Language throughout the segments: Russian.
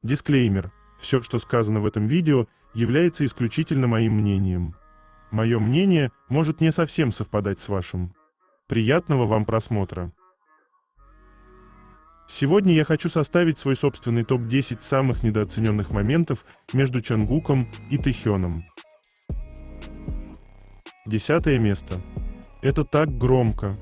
Дисклеймер. Все, что сказано в этом видео, является исключительно моим мнением. Мое мнение может не совсем совпадать с вашим. Приятного вам просмотра. Сегодня я хочу составить свой собственный топ-10 самых недооцененных моментов между Чонгуком и Тэхёном. 10 место. Это так громко.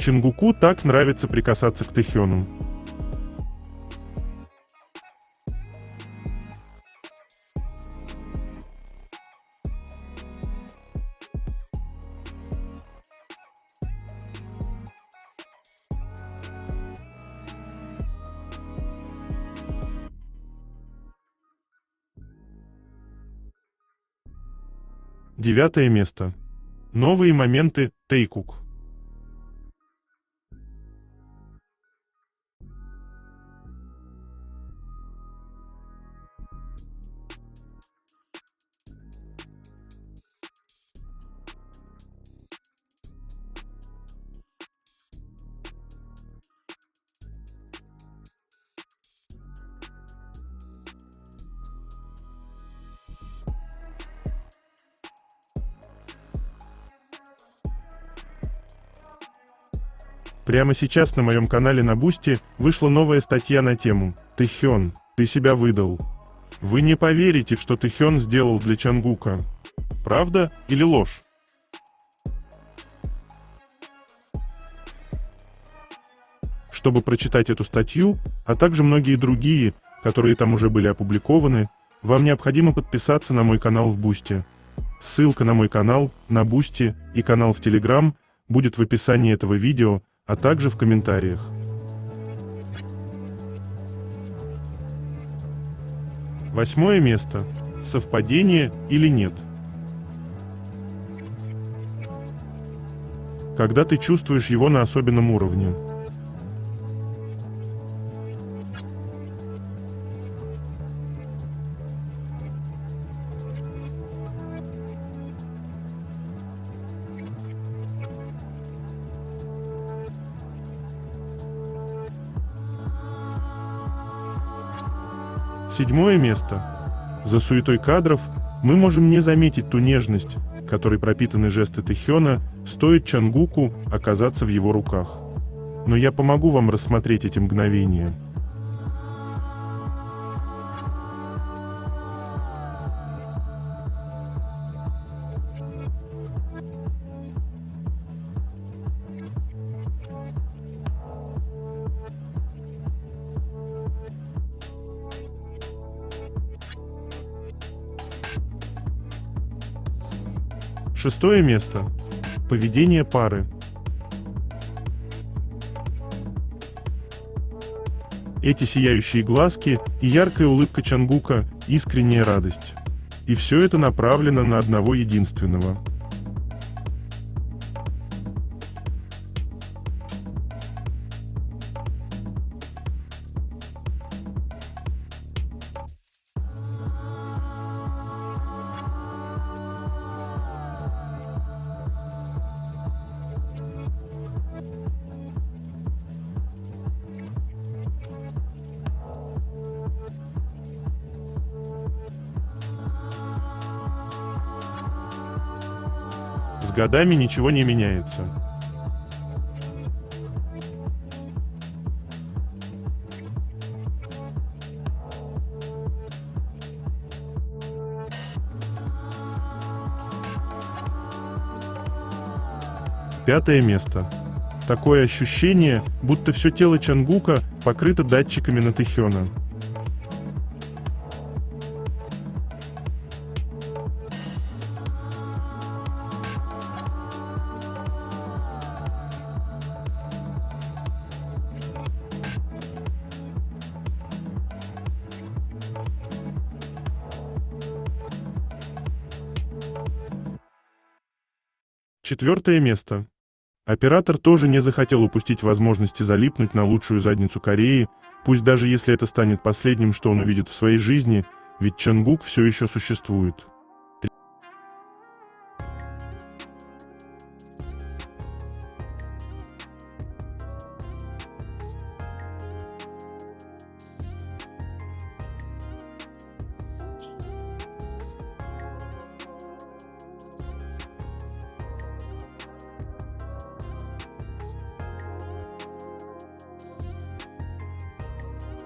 Чонгуку так нравится прикасаться к Тэхёну. Девятое место. Новые моменты Тэйкук. Прямо сейчас на моем канале на Бусти вышла новая статья на тему «Тэхён, ты себя выдал». Вы не поверите, что Тэхён сделал для Чонгука. Правда или ложь? Чтобы прочитать эту статью, а также многие другие, которые там уже были опубликованы, вам необходимо подписаться на мой канал в Бусти. Ссылка на мой канал, на Бусти и канал в Телеграм будет в описании этого видео, а также в комментариях. Восьмое место. Совпадение или нет? Когда ты чувствуешь его на особенном уровне. Седьмое место. За суетой кадров мы можем не заметить ту нежность, которой пропитаны жесты Тэхёна, стоит Чонгуку оказаться в его руках. Но я помогу вам рассмотреть эти мгновения. Шестое место. Поведение пары. Эти сияющие глазки и яркая улыбка Чонгука – искренняя радость. И все это направлено на одного единственного. С годами ничего не меняется. Пятое место. Такое ощущение, будто все тело Чонгука покрыто датчиками на Тэхёна. Четвертое место. Оператор тоже не захотел упустить возможности залипнуть на лучшую задницу Кореи, пусть даже если это станет последним, что он увидит в своей жизни, ведь Чонгук все еще существует.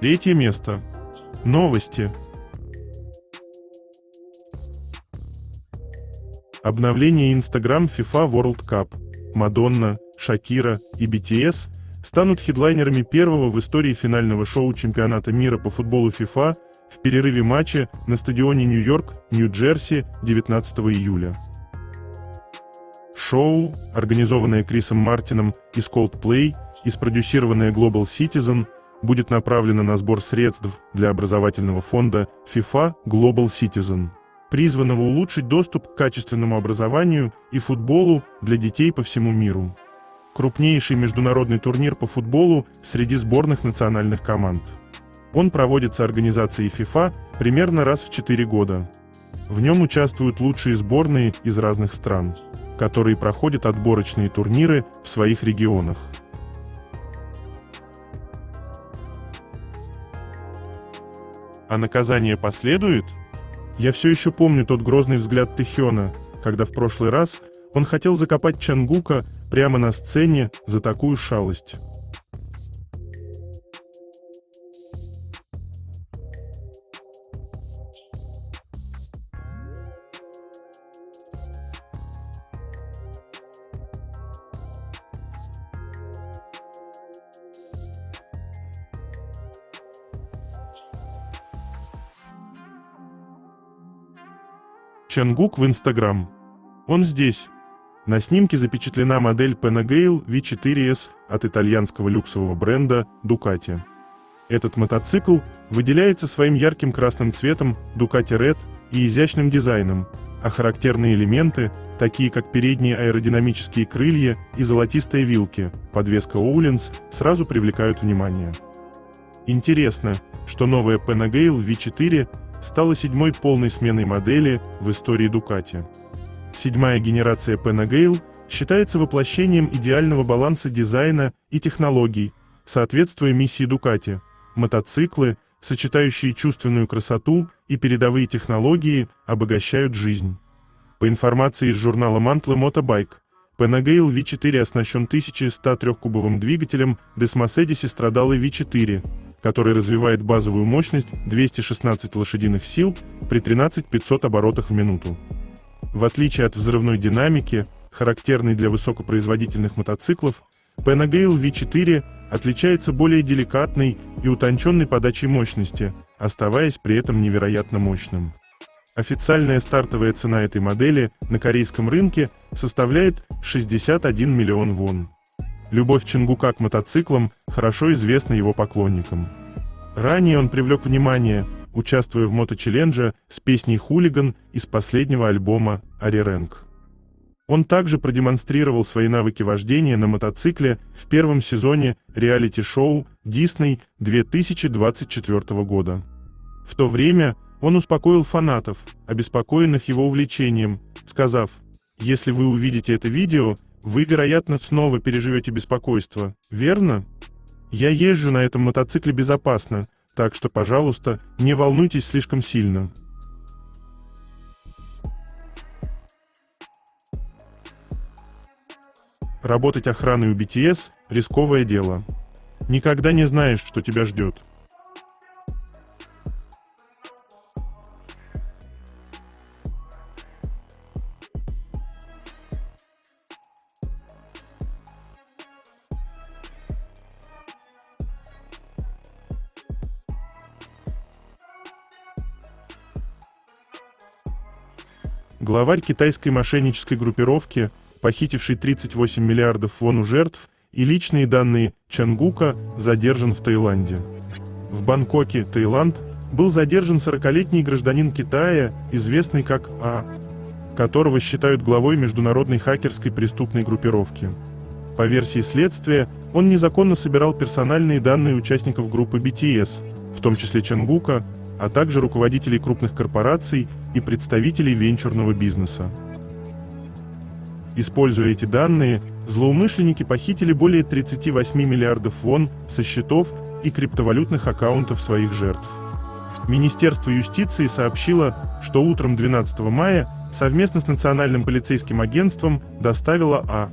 Третье место. Новости. Обновление Instagram FIFA World Cup. Мадонна, Шакира и BTS станут хедлайнерами первого в истории финального шоу чемпионата мира по футболу FIFA в перерыве матча на стадионе Нью-Йорк, Нью-Джерси 19 июля. Шоу, организованное Крисом Мартином из Coldplay и спродюсированное Global Citizen, будет направлено на сбор средств для образовательного фонда FIFA Global Citizen, призванного улучшить доступ к качественному образованию и футболу для детей по всему миру. Крупнейший международный турнир по футболу среди сборных национальных команд. Он проводится организацией FIFA примерно раз в 4 года. В нем участвуют лучшие сборные из разных стран, которые проходят отборочные турниры в своих регионах. А наказание последует? Я все еще помню тот грозный взгляд Тэхёна, когда в прошлый раз он хотел закопать Чангука прямо на сцене за такую шалость. Чангук в Instagram. Он здесь. На снимке запечатлена модель Panigale V4S от итальянского люксового бренда Ducati. Этот мотоцикл выделяется своим ярким красным цветом Ducati Red и изящным дизайном, а характерные элементы, такие как передние аэродинамические крылья и золотистые вилки, подвеска Owens, сразу привлекают внимание. Интересно, что новая Panigale V4 стала 7-й полной сменой модели в истории Ducati. 7-я генерация Panigale считается воплощением идеального баланса дизайна и технологий, соответствуя миссии Ducati. Мотоциклы, сочетающие чувственную красоту и передовые технологии, обогащают жизнь. По информации из журнала Monthly Motorbike, Panigale V4 оснащен 1103-кубовым двигателем Desmosedi Stradale V4, который развивает базовую мощность 216 лошадиных сил при 13500 оборотах в минуту. В отличие от взрывной динамики, характерной для высокопроизводительных мотоциклов, Panigale V4 отличается более деликатной и утонченной подачей мощности, оставаясь при этом невероятно мощным. Официальная стартовая цена этой модели на корейском рынке составляет 61 миллион вон. Любовь Чангука к мотоциклам хорошо известна его поклонникам. Ранее он привлек внимание, участвуя в моточеллендже с песней «Хулиган» из последнего альбома «Арирэнг». Он также продемонстрировал свои навыки вождения на мотоцикле в первом сезоне реалити-шоу Disney 2024 года. В то время он успокоил фанатов, обеспокоенных его увлечением, сказав: «Если вы увидите это видео, вы, вероятно, снова переживете беспокойство, верно? Я езжу на этом мотоцикле безопасно, так что, пожалуйста, не волнуйтесь слишком сильно». Работать охраной у BTS – рисковое дело. Никогда не знаешь, что тебя ждет. Главарь китайской мошеннической группировки, похитивший 38 миллиардов вон у жертв и личные данные Чангука, задержан в Таиланде. В Бангкоке, Таиланд, был задержан 40-летний гражданин Китая, известный как А, которого считают главой международной хакерской преступной группировки. По версии следствия, он незаконно собирал персональные данные участников группы BTS, в том числе Чангука, а также руководителей крупных корпораций и представителей венчурного бизнеса. Используя эти данные, злоумышленники похитили более 38 миллиардов вон со счетов и криптовалютных аккаунтов своих жертв. Министерство юстиции сообщило, что утром 12 мая совместно с Национальным полицейским агентством доставило А.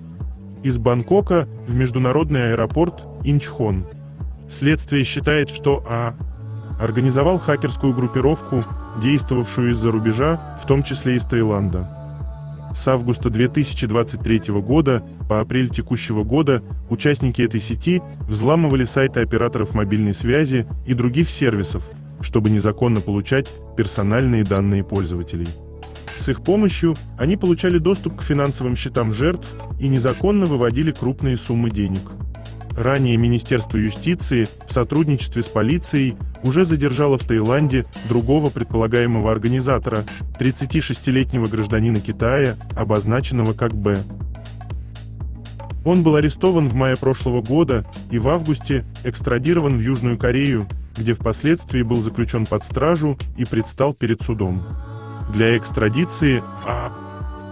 из Бангкока в международный аэропорт Инчхон. Следствие считает, что А. Организовал хакерскую группировку, действовавшую из-за рубежа, в том числе из Таиланда. С августа 2023 года по апрель текущего года участники этой сети взламывали сайты операторов мобильной связи и других сервисов, чтобы незаконно получать персональные данные пользователей. С их помощью они получали доступ к финансовым счетам жертв и незаконно выводили крупные суммы денег. Ранее Министерство юстиции в сотрудничестве с полицией уже задержало в Таиланде другого предполагаемого организатора, 36-летнего гражданина Китая, обозначенного как Б. Он был арестован в мае прошлого года и в августе экстрадирован в Южную Корею, где впоследствии был заключен под стражу и предстал перед судом. Для экстрадиции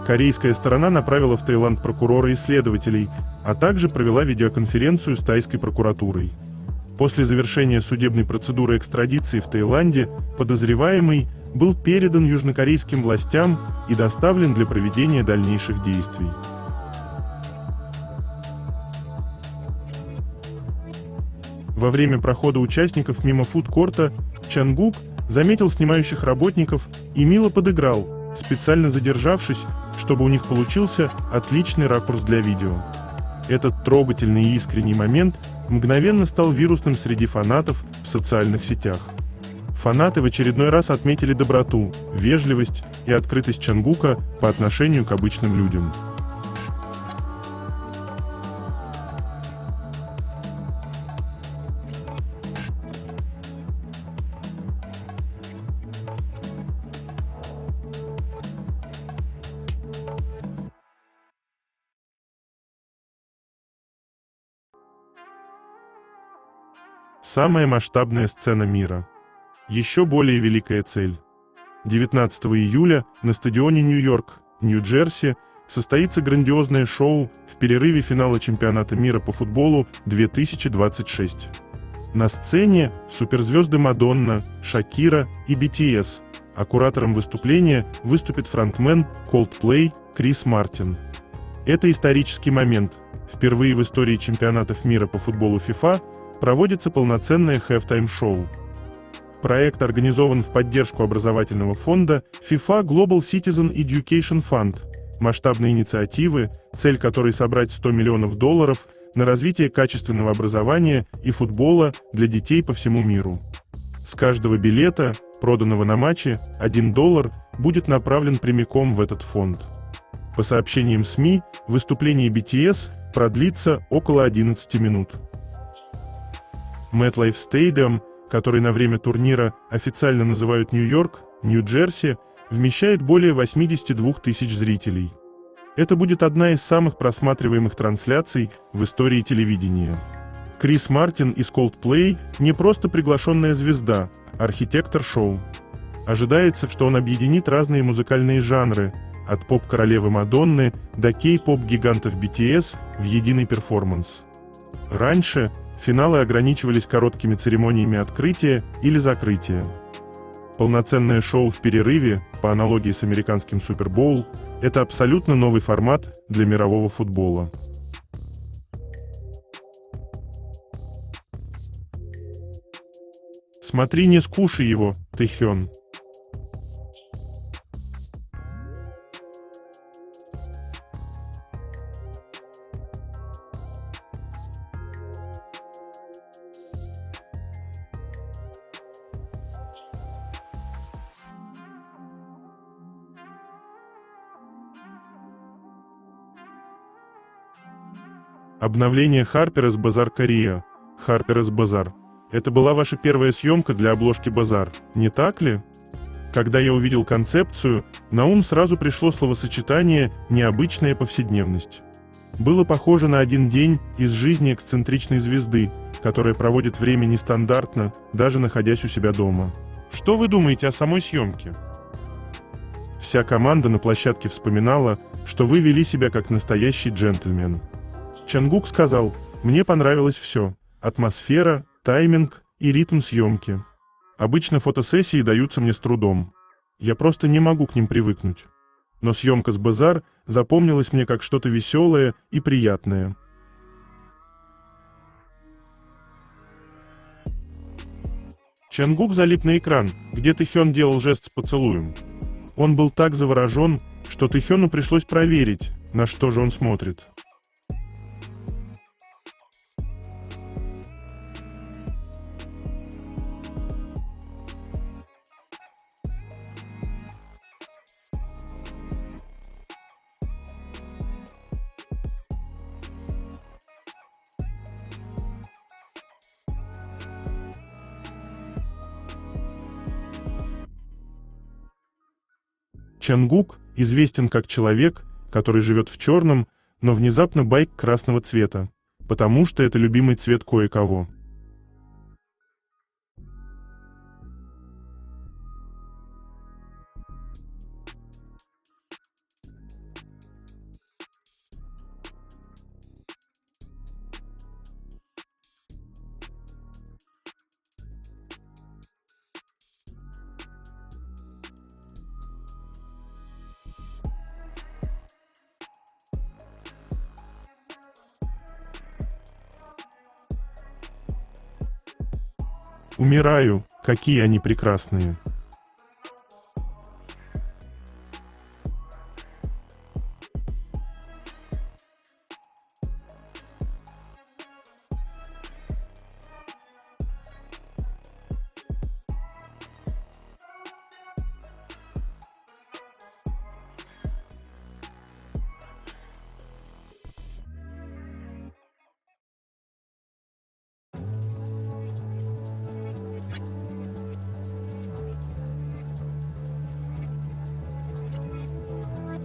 корейская сторона направила в Таиланд прокурора и следователей, а также провела видеоконференцию с тайской прокуратурой. После завершения судебной процедуры экстрадиции в Таиланде подозреваемый был передан южнокорейским властям и доставлен для проведения дальнейших действий. Во время прохода участников мимо фудкорта Чангук заметил снимающих работников и мило подыграл, специально задержавшись, чтобы у них получился отличный ракурс для видео. Этот трогательный и искренний момент мгновенно стал вирусным среди фанатов в социальных сетях. Фанаты в очередной раз отметили доброту, вежливость и открытость Чангука по отношению к обычным людям. Самая масштабная сцена мира. Еще более великая цель. 19 июля на стадионе Нью-Йорк, Нью-Джерси, состоится грандиозное шоу в перерыве финала чемпионата мира по футболу 2026. На сцене суперзвезды Мадонна, Шакира и BTS, а куратором выступления выступит фронтмен Coldplay Крис Мартин. Это исторический момент. Впервые в истории чемпионатов мира по футболу FIFA проводится полноценное halftime-шоу. Проект организован в поддержку образовательного фонда FIFA Global Citizen Education Fund, масштабной инициативы, цель которой собрать $100 миллионов на развитие качественного образования и футбола для детей по всему миру. С каждого билета, проданного на матче, $1 будет направлен прямиком в этот фонд. По сообщениям СМИ, выступление BTS продлится около 11 минут. MetLife Stadium, который на время турнира официально называют Нью-Йорк, Нью-Джерси, вмещает более 82 тысяч зрителей. Это будет одна из самых просматриваемых трансляций в истории телевидения. Крис Мартин из Coldplay не просто приглашенная звезда, архитектор шоу. Ожидается, что он объединит разные музыкальные жанры, от поп-королевы Мадонны до кей-поп-гигантов BTS в единый перформанс. Раньше финалы ограничивались короткими церемониями открытия или закрытия. Полноценное шоу в перерыве, по аналогии с американским Супербоул, это абсолютно новый формат для мирового футбола. Смотри, не скушай его, Тэхён. Обновление Harper's Bazaar Korea. Harper's Bazaar. Это была ваша первая съемка для обложки Bazaar, не так ли? Когда я увидел концепцию, на ум сразу пришло словосочетание «необычная повседневность». Было похоже на один день из жизни эксцентричной звезды, которая проводит время нестандартно, даже находясь у себя дома. Что вы думаете о самой съемке? Вся команда на площадке вспоминала, что вы вели себя как настоящий джентльмен. Чангук сказал: «Мне понравилось все. Атмосфера, тайминг и ритм съемки. Обычно фотосессии даются мне с трудом. Я просто не могу к ним привыкнуть. Но съемка с Bazaar запомнилась мне как что-то веселое и приятное». Чангук залип на экран, где Тэхён делал жест с поцелуем. Он был так заворожен, что Тэхёну пришлось проверить, на что же он смотрит. Чангук известен как человек, который живет в черном, но внезапно байк красного цвета, потому что это любимый цвет кое-кого. Умираю, какие они прекрасные.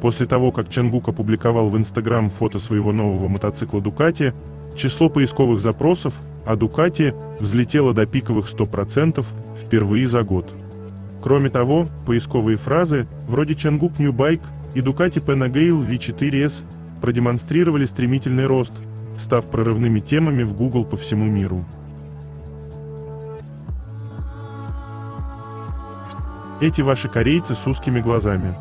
После того, как Чангук опубликовал в Instagram фото своего нового мотоцикла Ducati, число поисковых запросов о Ducati взлетело до пиковых 100% впервые за год. Кроме того, поисковые фразы вроде Чангук New Bike и Ducati Panigale V4S продемонстрировали стремительный рост, став прорывными темами в Google по всему миру. Эти ваши корейцы с узкими глазами.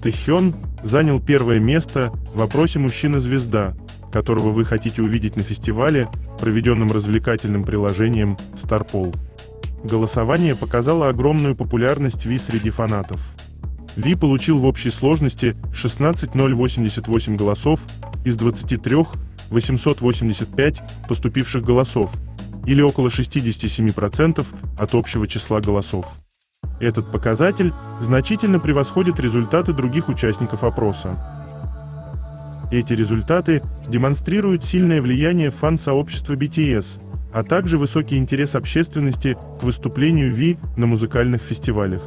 Тэхён занял первое место в вопросе «Мужчина-звезда», которого вы хотите увидеть на фестивале, проведенном развлекательным приложением Starpol. Голосование показало огромную популярность Ви среди фанатов. Ви получил в общей сложности 16088 голосов из 23 885 поступивших голосов, или около 67% от общего числа голосов. Этот показатель значительно превосходит результаты других участников опроса. Эти результаты демонстрируют сильное влияние фан-сообщества BTS, а также высокий интерес общественности к выступлению Ви на музыкальных фестивалях.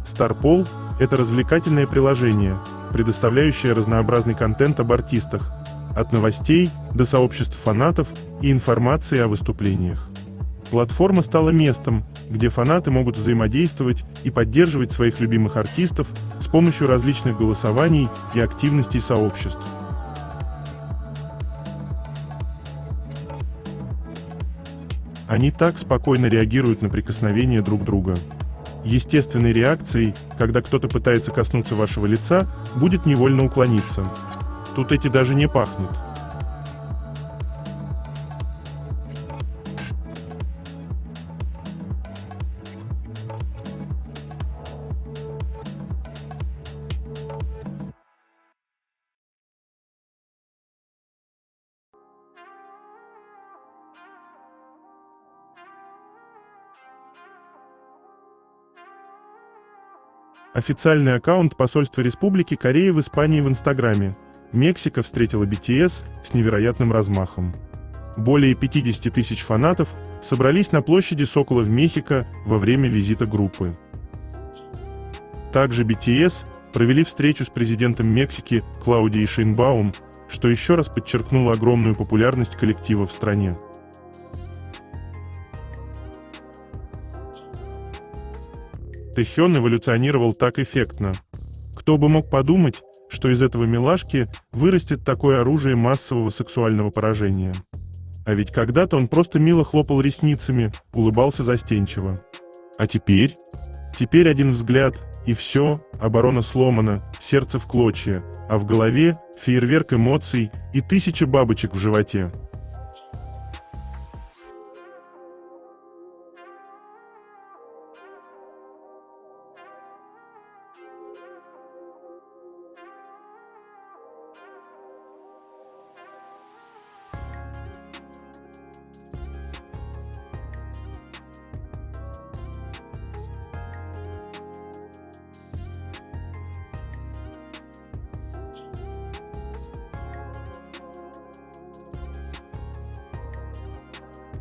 Starpol – это развлекательное приложение, предоставляющее разнообразный контент об артистах, от новостей до сообществ фанатов и информации о выступлениях. Платформа стала местом, где фанаты могут взаимодействовать и поддерживать своих любимых артистов с помощью различных голосований и активностей сообществ. Они так спокойно реагируют на прикосновение друг друга. Естественной реакцией, когда кто-то пытается коснуться вашего лица, будет невольно уклониться. Тут эти даже не пахнут. Официальный аккаунт посольства Республики Корея в Испании в Инстаграме. Мексика встретила BTS с невероятным размахом. Более 50 тысяч фанатов собрались на площади Сокола в Мехико во время визита группы. Также BTS провели встречу с президентом Мексики Клаудией Шейнбаум, что еще раз подчеркнуло огромную популярность коллектива в стране. Тэхён эволюционировал так эффектно. Кто бы мог подумать, что из этого милашки вырастет такое оружие массового сексуального поражения. А ведь когда-то он просто мило хлопал ресницами, улыбался застенчиво. А теперь? Теперь один взгляд, и все, оборона сломана, сердце в клочья, а в голове фейерверк эмоций и 1000 бабочек в животе.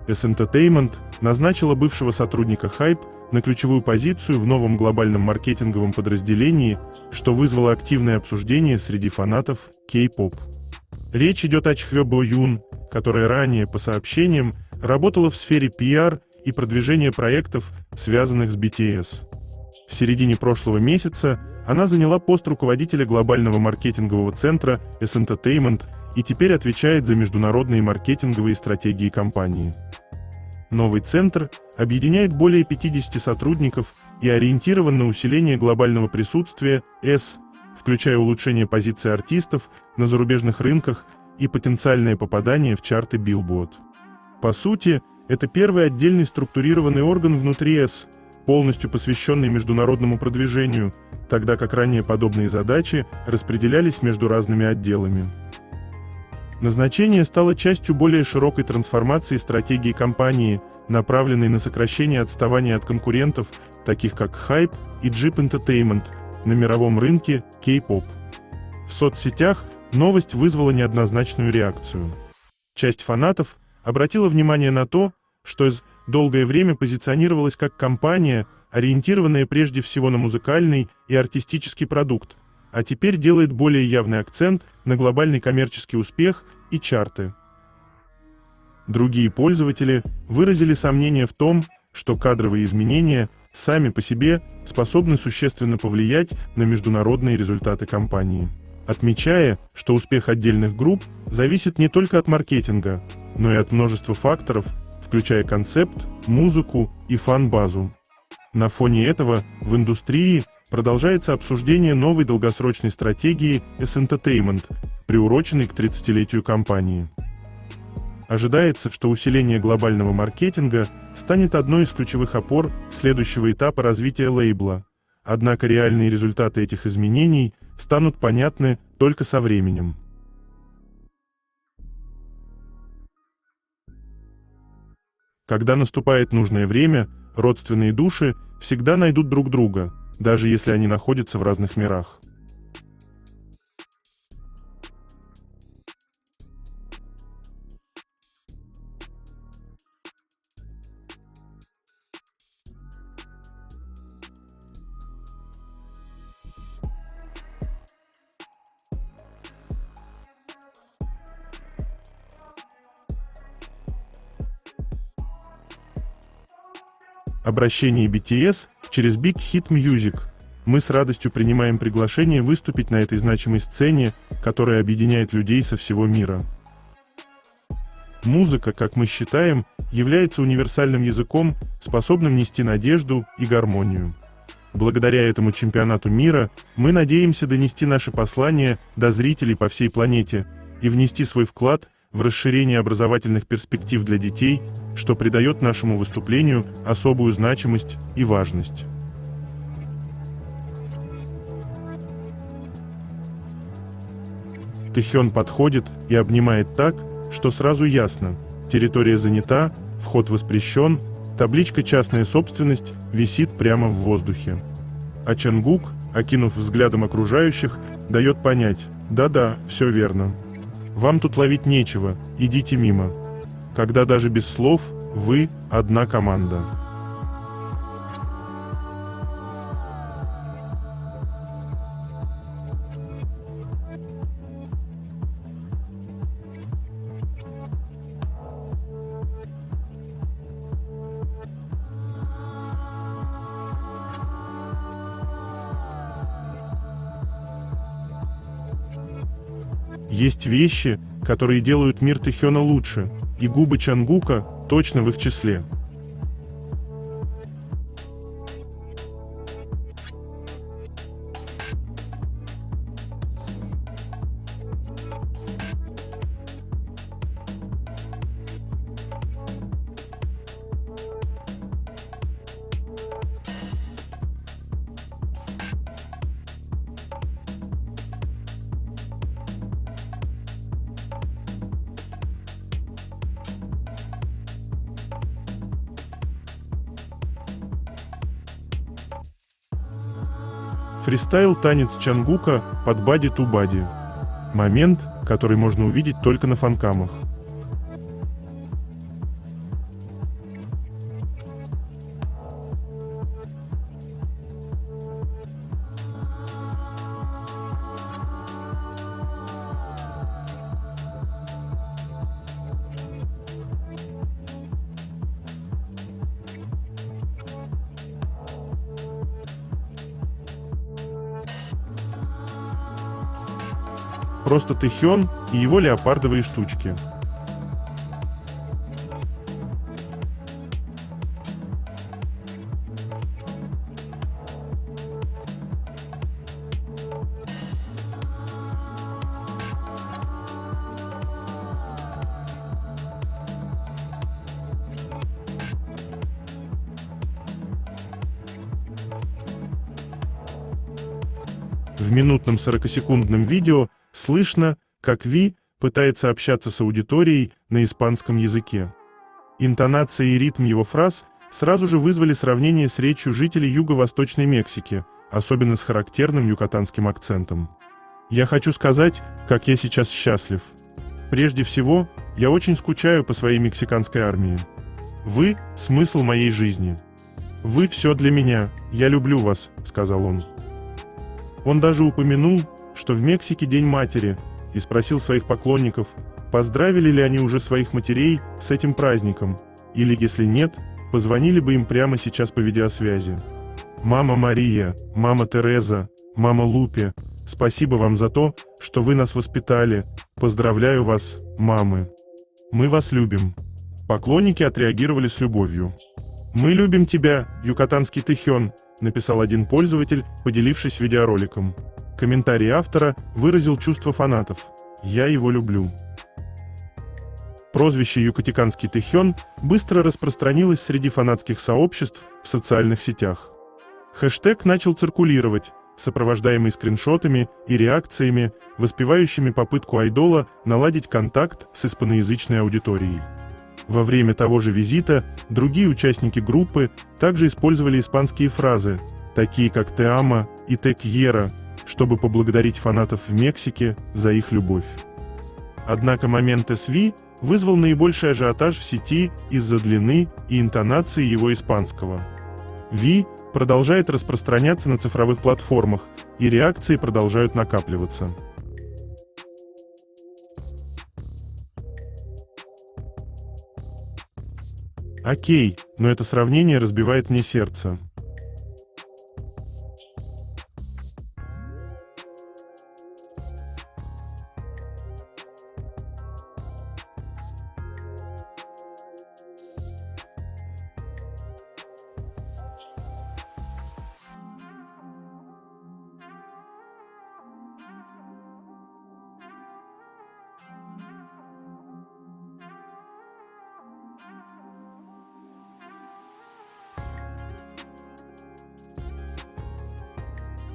S-Entertainment назначила бывшего сотрудника Hype на ключевую позицию в новом глобальном маркетинговом подразделении, что вызвало активное обсуждение среди фанатов K-pop. Речь идет о Чхве Бо Юн, которая ранее, по сообщениям, работала в сфере PR и продвижения проектов, связанных с BTS. В середине прошлого месяца она заняла пост руководителя глобального маркетингового центра S-Entertainment и теперь отвечает за международные маркетинговые стратегии компании. Новый центр объединяет более 50 сотрудников и ориентирован на усиление глобального присутствия S, включая улучшение позиций артистов на зарубежных рынках и потенциальное попадание в чарты Billboard. По сути, это первый отдельный структурированный орган внутри S, полностью посвященный международному продвижению, тогда как ранее подобные задачи распределялись между разными отделами. Назначение стало частью более широкой трансформации стратегии компании, направленной на сокращение отставания от конкурентов, таких как Hype и Jeep Entertainment, на мировом рынке K-pop. В соцсетях новость вызвала неоднозначную реакцию. Часть фанатов обратила внимание на то, что S долгое время позиционировалась как компания, ориентированная прежде всего на музыкальный и артистический продукт, а теперь делает более явный акцент на глобальный коммерческий успех и чарты. Другие пользователи выразили сомнение в том, что кадровые изменения сами по себе способны существенно повлиять на международные результаты компании, отмечая, что успех отдельных групп зависит не только от маркетинга, но и от множества факторов, включая концепт, музыку и фан-базу. На фоне этого в индустрии продолжается обсуждение новой долгосрочной стратегии S-Entertainment, приуроченной к 30-летию компании. Ожидается, что усиление глобального маркетинга станет одной из ключевых опор следующего этапа развития лейбла, однако реальные результаты этих изменений станут понятны только со временем. Когда наступает нужное время, родственные души всегда найдут друг друга, даже если они находятся в разных мирах. Обращение BTS через Big Hit Music. Мы с радостью принимаем приглашение выступить на этой значимой сцене, которая объединяет людей со всего мира. Музыка, как мы считаем, является универсальным языком, способным нести надежду и гармонию. Благодаря этому чемпионату мира мы надеемся донести наше послание до зрителей по всей планете и внести свой вклад в расширение образовательных перспектив для детей, что придает нашему выступлению особую значимость и важность. Тэхён подходит и обнимает так, что сразу ясно: территория занята, вход воспрещен, табличка «Частная собственность» висит прямо в воздухе. А Чангук, окинув взглядом окружающих, дает понять: да-да, все верно. Вам тут ловить нечего, идите мимо. Когда даже без слов вы одна команда. Есть вещи, которые делают мир Тэхёна лучше, и губы Чангука точно в их числе. Фристайл-танец Чангука под Body to Body. Момент, который можно увидеть только на фанкамах. Просто Тэхён и его леопардовые штучки. В минутном 40-секундном видео слышно, как Ви пытается общаться с аудиторией на испанском языке. Интонация и ритм его фраз сразу же вызвали сравнение с речью жителей Юго-Восточной Мексики, особенно с характерным юкатанским акцентом. «Я хочу сказать, как я сейчас счастлив. Прежде всего, я очень скучаю по своей мексиканской армии. Вы – смысл моей жизни. Вы – все для меня, я люблю вас», – сказал он. Он даже упомянул, что в Мексике День матери, и спросил своих поклонников, поздравили ли они уже своих матерей с этим праздником, или, если нет, позвонили бы им прямо сейчас по видеосвязи. «Мама Мария, мама Тереза, мама Лупе, спасибо вам за то, что вы нас воспитали, поздравляю вас, мамы. Мы вас любим». Поклонники отреагировали с любовью. «Мы любим тебя, юкатанский Тэхён», написал один пользователь, поделившись видеороликом. Комментарий автора выразил чувство фанатов. «Я его люблю». Прозвище «Юкатиканский Тэхён» быстро распространилось среди фанатских сообществ в социальных сетях. Хэштег начал циркулировать, сопровождаемый скриншотами и реакциями, воспевающими попытку айдола наладить контакт с испаноязычной аудиторией. Во время того же визита другие участники группы также использовали испанские фразы, такие как «te amo» и «te quiero», чтобы поблагодарить фанатов в Мексике за их любовь. Однако момент SV вызвал наибольший ажиотаж в сети из-за длины и интонации его испанского. Ви продолжает распространяться на цифровых платформах, и реакции продолжают накапливаться. Окей, но это сравнение разбивает мне сердце.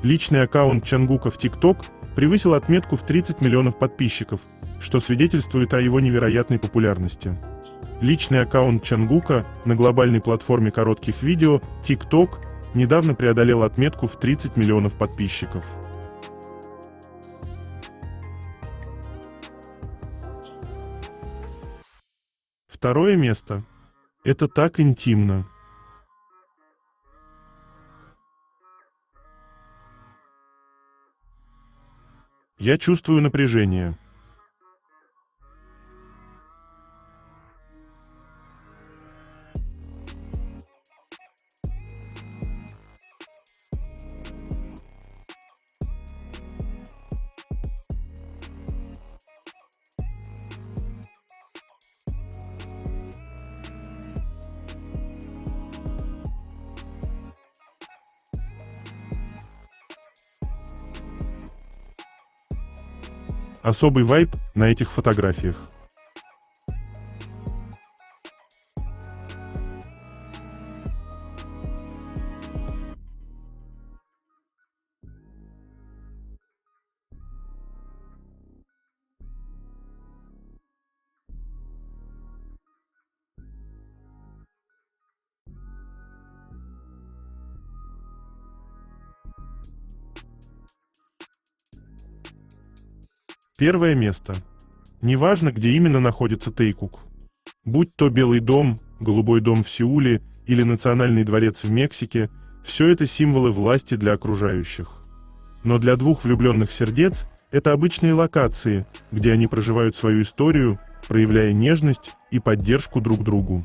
Личный аккаунт Чангука в TikTok превысил отметку в 30 миллионов подписчиков, что свидетельствует о его невероятной популярности. Личный аккаунт Чангука на глобальной платформе коротких видео TikTok недавно преодолел отметку в 30 миллионов подписчиков. Второе место. Это так интимно. Я чувствую напряжение. особый вайб на этих фотографиях. Первое место. Неважно, где именно находится Тэйкук. Будь то Белый дом, Голубой дом в Сеуле или Национальный дворец в Мексике, все это символы власти для окружающих. Но для двух влюбленных сердец это обычные локации, где они проживают свою историю, проявляя нежность и поддержку друг другу.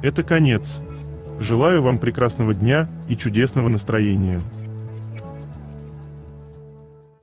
Это конец. Желаю вам прекрасного дня и чудесного настроения.